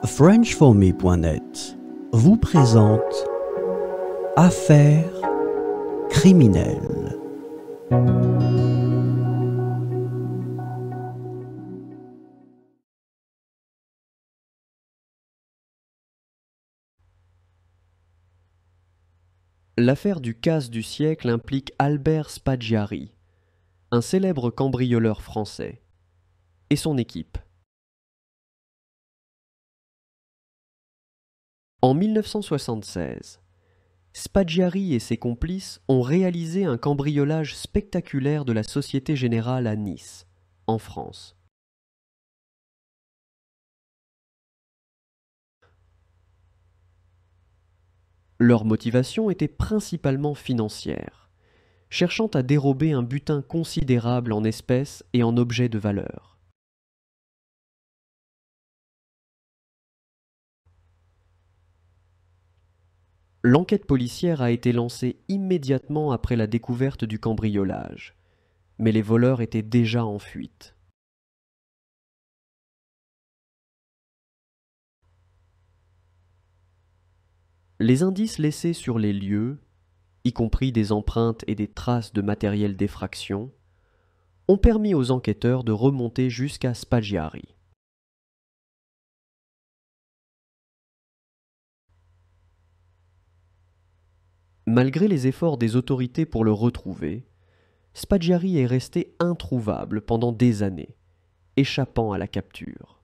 FrenchForMe.net vous présente Affaires criminelles. L'affaire du casse du siècle implique Albert Spaggiari, un célèbre cambrioleur français, et son équipe. En 1976, Spaggiari et ses complices ont réalisé un cambriolage spectaculaire de la Société Générale à Nice, en France. Leur motivation était principalement financière, cherchant à dérober un butin considérable en espèces et en objets de valeur. L'enquête policière a été lancée immédiatement après la découverte du cambriolage, mais les voleurs étaient déjà en fuite. Les indices laissés sur les lieux, y compris des empreintes et des traces de matériel d'effraction, ont permis aux enquêteurs de remonter jusqu'à Spaggiari. Malgré les efforts des autorités pour le retrouver, Spaggiari est resté introuvable pendant des années, échappant à la capture.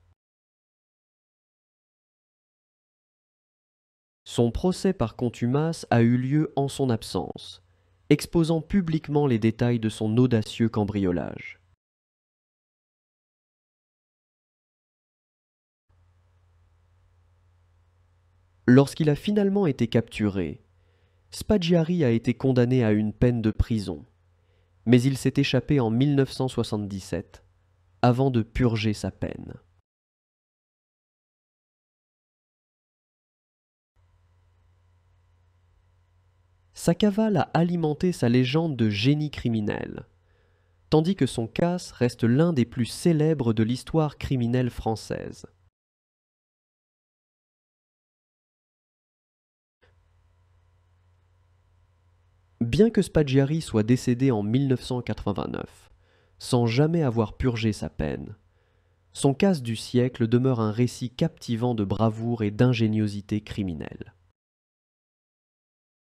Son procès par contumace a eu lieu en son absence, exposant publiquement les détails de son audacieux cambriolage. Lorsqu'il a finalement été capturé, Spaggiari a été condamné à une peine de prison, mais il s'est échappé en 1977, avant de purger sa peine. Sa cavale a alimenté sa légende de génie criminel, tandis que son casse reste l'un des plus célèbres de l'histoire criminelle française. Bien que Spaggiari soit décédé en 1989, sans jamais avoir purgé sa peine, son casse du siècle demeure un récit captivant de bravoure et d'ingéniosité criminelle.